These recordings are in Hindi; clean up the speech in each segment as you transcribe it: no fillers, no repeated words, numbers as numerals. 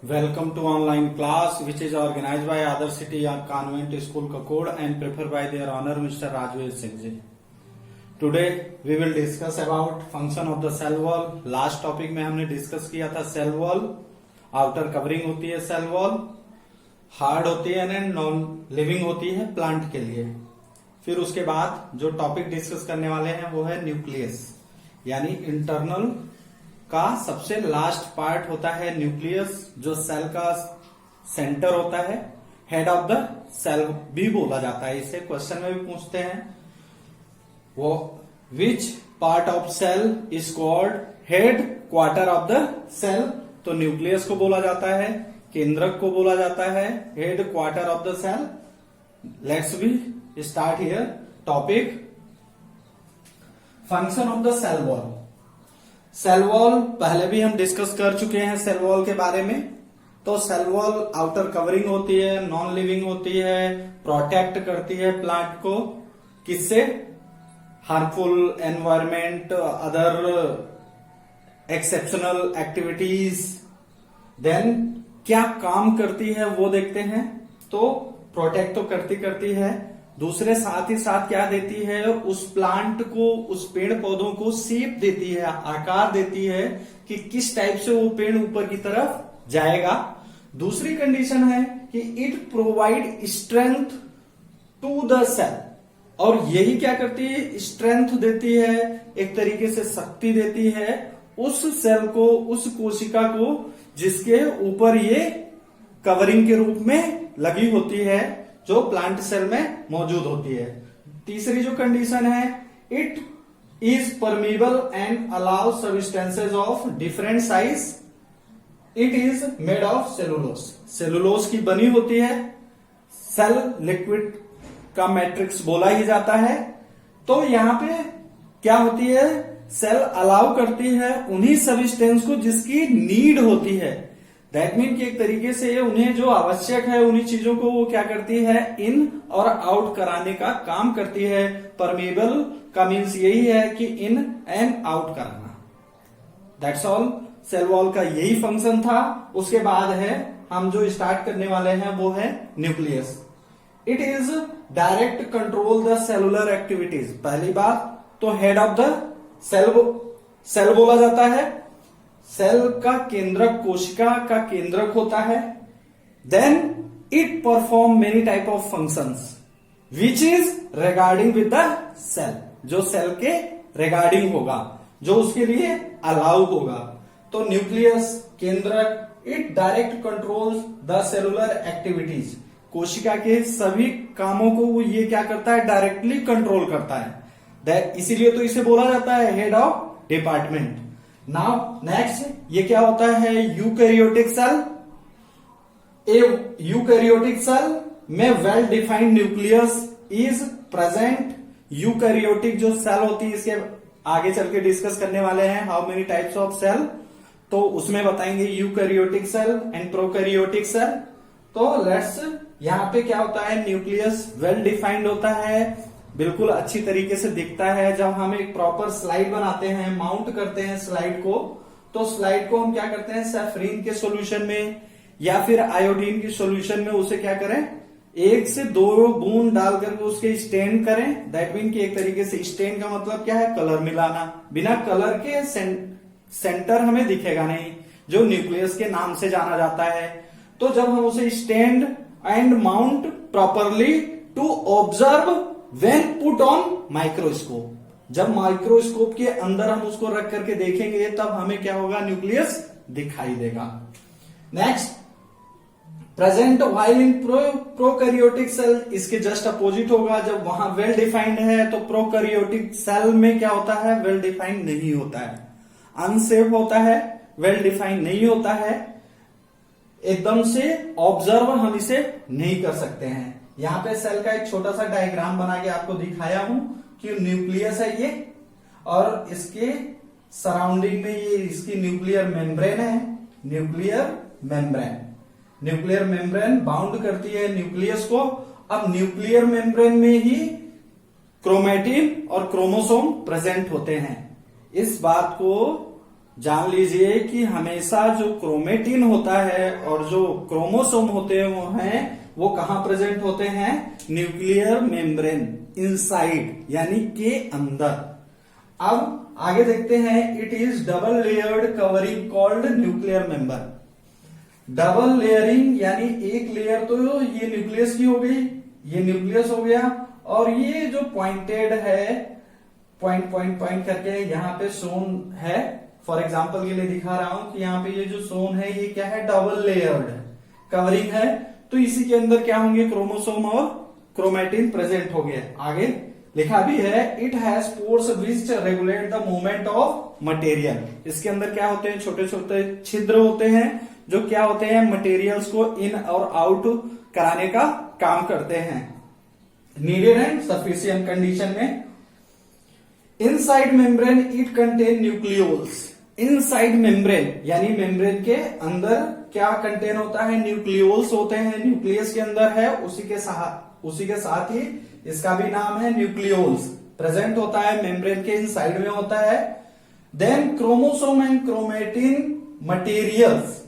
Welcome to online class which is organized by Adarsh City Convent School Kakod and prepared by their honor Mr. Rajveer Singh ji. Today we will discuss about function of the cell wall. Last topic में हमने डिस्कस किया था सेल वॉल. आउटर कवरिंग होती है सेल वॉल, हार्ड होती है एंड नॉन लिविंग होती है प्लांट के लिए. फिर उसके बाद जो टॉपिक डिस्कस करने वाले हैं वो है न्यूक्लियस, यानी इंटरनल का सबसे लास्ट पार्ट होता है न्यूक्लियस, जो सेल का सेंटर होता है. हेड ऑफ द सेल भी बोला जाता है इसे. क्वेश्चन में भी पूछते हैं वो which part of cell is called headquarter of the cell. तो न्यूक्लियस को बोला जाता है, केंद्रक को बोला जाता है headquarter of the cell. Let's be start here topic function of the cell wall. Cell wall पहले भी हम डिस्कस कर चुके हैं सेल वॉल के बारे में. तो सेल वॉल आउटर कवरिंग होती है, नॉन लिविंग होती है, प्रोटेक्ट करती है प्लांट को. किससे? Harmful environment, other exceptional activities. Then क्या काम करती है वो देखते हैं. तो प्रोटेक्ट तो करती है, दूसरे साथ ही साथ क्या देती है, उस प्लांट को, उस पेड़ पौधों को शेप देती है, आकार देती है कि किस टाइप से वो पेड़ ऊपर की तरफ जाएगा. दूसरी कंडीशन है कि it provide strength to the cell. और यही क्या करती है, स्ट्रेंथ देती है, एक तरीके से शक्ति देती है उस सेल को, उस कोशिका को जिसके ऊपर ये कवरिंग के रूप में लगी होती है, जो प्लांट सेल में मौजूद होती है. तीसरी जो कंडीशन है, it is permeable and allow substances of different size. It is made of cellulose. Cellulose की बनी होती है. सेल लिक्विड का मैट्रिक्स बोला ही जाता है. तो यहां पे क्या होती है, सेल अलाउ करती है उन्हीं सब्सटेंस को जिसकी नीड होती है. दैट मीन कि एक तरीके से उन्हें जो आवश्यक है उन्हीं चीजों को वो क्या करती है, इन और आउट कराने का काम करती है. परमेबल का मीन्स यही है कि इन एंड आउट कराना. That's all. सेल वॉल का यही फंक्शन था. उसके बाद है हम जो स्टार्ट करने वाले हैं वो है nucleus. It is direct control the cellular activities. पहली बात तो हेड ऑफ द सेल बोला जाता है. सेल का केंद्रक, कोशिका का केंद्रक होता है. Then it perform many type of functions which is regarding with the cell. जो सेल के रिगार्डिंग होगा, जो उसके लिए अलाउ होगा. तो न्यूक्लियस, केंद्रक, it direct controls the cellular activities. कोशिका के सभी कामों को वो ये क्या करता है, डायरेक्टली कंट्रोल करता है. इसीलिए तो इसे बोला जाता है head of department. Now next, ये क्या होता है, यूकैरियोटिक सेल. ए यूकैरियोटिक सेल में well defined nucleus is present. Eukaryotic जो सेल होती है, इसके आगे चल के डिस्कस करने वाले हैं how many types of cell. तो उसमें बताएंगे eukaryotic cell and prokaryotic cell. तो लेट्स, यहां पे क्या होता है, न्यूक्लियस वेल डिफाइंड होता है, बिल्कुल अच्छी तरीके से दिखता है. जब हम एक प्रॉपर स्लाइड बनाते हैं, माउंट करते हैं स्लाइड को, तो स्लाइड को हम क्या करते हैं, सैफरीन के सॉल्यूशन में या फिर आयोडीन के सॉल्यूशन में उसे क्या करें, 1 से 2 बूंद डाल करके उसके स्टेन करें. दैट मीन कि एक तरीके से स्टेन का मतलब क्या है, कलर मिलाना. बिना कलर के सेंटर हमें दिखेगा नहीं, जो न्यूक्लियस के नाम से जाना जाता है. तो जब हम उसे stand and mount properly to observe when put on microscope. जब माइक्रोस्कोप के अंदर हम उसको रख करके देखेंगे तब हमें क्या होगा, न्यूक्लियस दिखाई देगा. Next, present while in prokaryotic cell. इसके जस्ट अपोजिट होगा. जब वहां वेल डिफाइंड है तो प्रोकैरियोटिक सेल में क्या होता है, वेल डिफाइंड नहीं होता है, अनसेफ होता है, वेल डिफाइंड नहीं होता है. एकदम से ऑब्जर्व हम इसे नहीं कर सकते हैं. यहां पे सेल का एक छोटा सा डायग्राम बना के आपको दिखाया हूं कि न्यूक्लियस है ये, और इसके सराउंडिंग में ये इसकी न्यूक्लियर मेम्ब्रेन है. न्यूक्लियर मेम्ब्रेन बाउंड करती है न्यूक्लियस को. अब न्यूक्लियर मेम्ब्रेन में ही क्रोमेटिन और क्रोमोसोम प्रेजेंट होते हैं. इस बात को जान लीजिए कि हमेशा जो क्रोमेटिन होता है और जो क्रोमोसोम होते हैं वो कहाँ प्रेजेंट होते हैं? न्यूक्लियर मेम्ब्रेन इनसाइड, यानी के अंदर। अब आगे देखते हैं, it is double layered covering called nuclear member. Double layering यानी एक लेयर तो ये न्यूक्लियस की हो गई, ये न्यूक्लियस हो गया, और ये जो पॉइंटेड है, पॉइंट पॉइंट पॉइंट करके यहाँ पे सोन है, फॉर एग्जाम्पल के लिए दिखा रहा हूं कि यहाँ पे ये जो सोन है ये क्या है? डबल लेयर्ड कवरिंग है। तो इसी के अंदर क्या होंगे? क्रोमोसोम और क्रोमेटिन प्रेजेंट हो गए। आगे लिखा भी है, it has pores which regulate the movement of material. इसके अंदर क्या होते हैं? छोटे छोटे छिद्र होते हैं जो क्या होते हैं? मटेरियल्स को इन और आउट कराने का काम करते हैं नीडेड एंड सफिशिएंट कंडीशन में। Inside membrane it contain nucleolus. Inside membrane यानी मेम्ब्रेन के अंदर क्या कंटेन होता है? न्यूक्लियोल्स होते हैं, न्यूक्लियस के अंदर है, उसी के साथ ही इसका भी नाम है न्यूक्लियोल्स प्रेजेंट होता है, मेम्ब्रेन के इनसाइड में होता है। Then chromosome and chromatin materials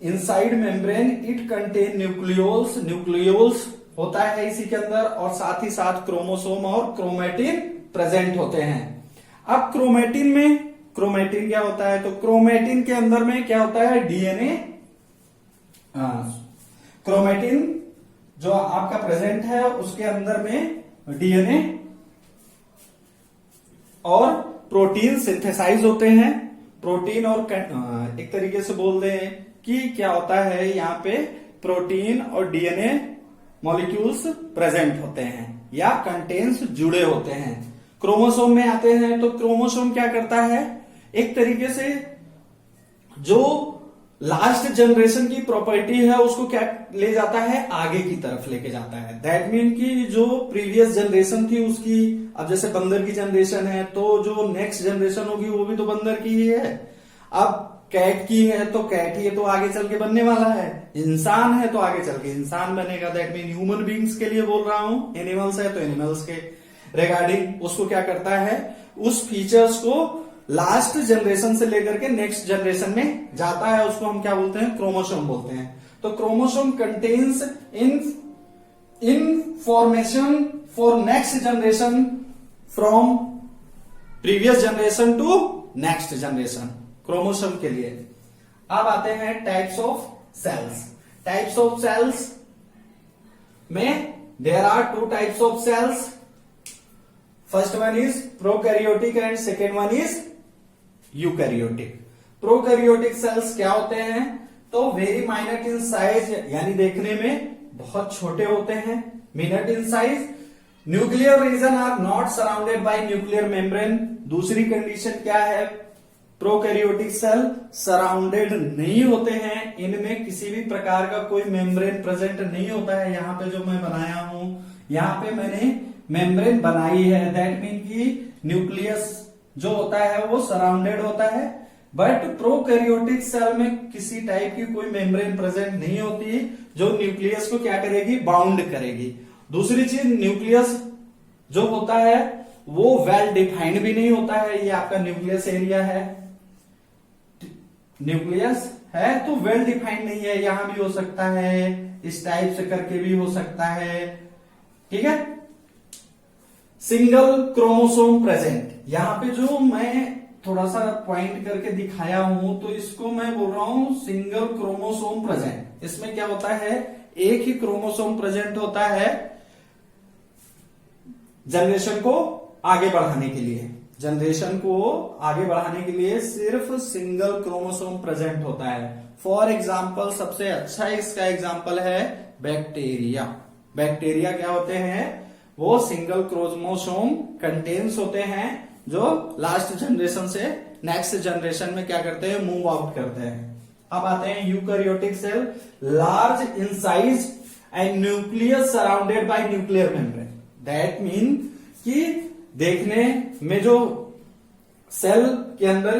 inside membrane it contain nucleolus. Nucleolus होता है इसी के अंदर, और साथ ही साथ क्रोमोसोम और क्रोमेटिन प्रेजेंट होते हैं। अब क्रोमेटिन में, क्रोमेटिन क्या होता है? तो क्रोमेटिन के अंदर में क्या होता है? डीएनए। क्रोमेटिन जो आपका प्रेजेंट है उसके अंदर में डीएनए और प्रोटीन सिंथेसाइज होते हैं। प्रोटीन और एक तरीके से बोल दें कि क्या होता है, यहाँ पे प्रोटीन और डीएनए मॉलिक्यूल्स प्रेजेंट होते हैं या कंटेंट्स जुड़े होते हैं। क्रोमोसोम में आते हैं तो क्रोमोसोम क्या करता है? एक तरीके से जो लास्ट जनरेशन की प्रॉपर्टी है उसको क्या ले जाता है? आगे की तरफ लेके जाता है। दैट मीन कि जो प्रीवियस जनरेशन थी उसकी, अब जैसे बंदर की जनरेशन है तो जो नेक्स्ट जनरेशन होगी वो भी तो बंदर की ही है। अब कैट की है तो कैट ही तो आगे चल के बनने वाला है। इंसान है तो आगे चल के इंसान बनेगा। दैट मीन ह्यूमन बींग्स के लिए बोल रहा हूं। एनिमल्स है तो एनिमल्स के रिगार्डिंग उसको क्या करता है? उस फीचर्स को लास्ट जनरेशन से लेकर के नेक्स्ट जनरेशन में जाता है, उसको हम क्या बोलते हैं? क्रोमोसोम बोलते हैं। तो chromosome contains information for next generation from previous generation to next generation, chromosome के लिए। अब आते हैं types of cells. Types of cells में there are two types of cells. First one is prokaryotic and second one is eukaryotic. Prokaryotic cells क्या होते हैं? तो वेरी माइनट इन साइज, यानी देखने में बहुत छोटे होते हैं, minute in size. Nuclear region are not surrounded by nuclear membrane. दूसरी कंडीशन क्या है? प्रोकैरियोटिक सेल सराउंडेड नहीं होते हैं, इनमें किसी भी प्रकार का कोई मेम्ब्रेन प्रेजेंट नहीं होता है। यहां पे जो मैं बनाया हूं, यहां पे मैंने मेम्ब्रेन बनाई है। दैट मीन कि न्यूक्लियस जो होता है वो सराउंडेड होता है, बट प्रोकैरियोटिक सेल में किसी टाइप की कोई मेम्ब्रेन प्रेजेंट नहीं होती जो न्यूक्लियस को क्या करेगी? बाउंड करेगी। दूसरी चीज, न्यूक्लियस जो होता है वो वेल डिफाइंड भी नहीं होता है। ये आपका न्यूक्लियस एरिया है, न्यूक्लियस है तो वेल डिफाइंड नहीं है। यहां भी हो सकता है, इस टाइप से करके भी हो सकता है, ठीक है। सिंगल क्रोमोसोम प्रेजेंट, यहां पे जो मैं थोड़ा सा पॉइंट करके दिखाया हूं तो इसको मैं बोल रहा हूं सिंगल क्रोमोसोम प्रेजेंट। इसमें क्या होता है? एक ही क्रोमोसोम प्रेजेंट होता है जनरेशन को आगे बढ़ाने के लिए। जनरेशन को आगे बढ़ाने के लिए सिर्फ सिंगल क्रोमोसोम प्रेजेंट होता है। फॉर एग्जाम्पल, सबसे अच्छा इसका एग्जाम्पल है बैक्टीरिया। बैक्टीरिया क्या होते हैं? वो सिंगल क्रोमोसोम कंटेन्स होते हैं जो लास्ट जनरेशन से नेक्स्ट जनरेशन में क्या करते हैं? मूव आउट करते हैं। अब आते हैं eukaryotic cell, large in size and nucleus surrounded by nuclear membrane. That mean कि देखने में जो सेल के अंदर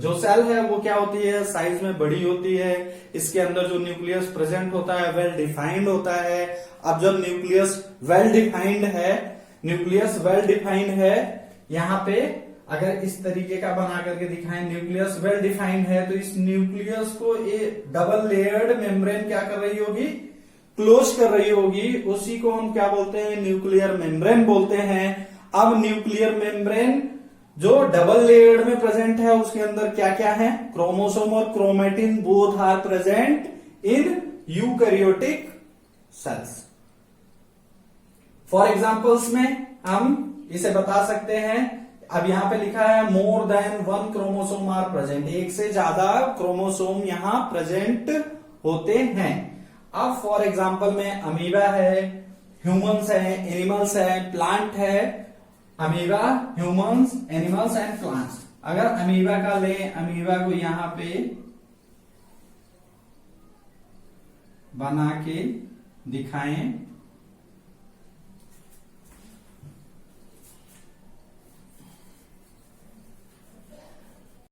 जो सेल है वो क्या होती है? साइज में बड़ी होती है। इसके अंदर जो न्यूक्लियस प्रेजेंट होता है वेल डिफाइंड होता है। अब जब न्यूक्लियस वेल डिफाइंड है, न्यूक्लियस वेल डिफाइंड है, यहां पे अगर इस तरीके का बना करके दिखाएं, न्यूक्लियस वेल डिफाइंड है, तो इस न्यूक्लियस को ये डबल लेयर्ड मेम्ब्रेन क्या कर रही होगी, क्लोज कर रही होगी। उसी को हम क्या बोलते हैं, न्यूक्लियर मेम्ब्रेन बोलते हैं। अब न्यूक्लियर मेम्ब्रेन जो डबल लेयर्ड में प्रेजेंट है, उसके अंदर क्या क्या है, क्रोमोसोम और chromatin both are present in eukaryotic cells. For examples में हम इसे बता सकते हैं, अब यहां पे लिखा है more than 1 chromosome are present, एक से ज्यादा क्रोमोसोम यहां प्रेजेंट होते हैं। अब फॉर एग्जांपल में अमीबा है, ह्यूमंस है, एनिमल्स है, प्लांट है, amoeba, humans, animals and plants. अगर अमीबा का ले, अमीबा को यहां पे बना के दिखाएं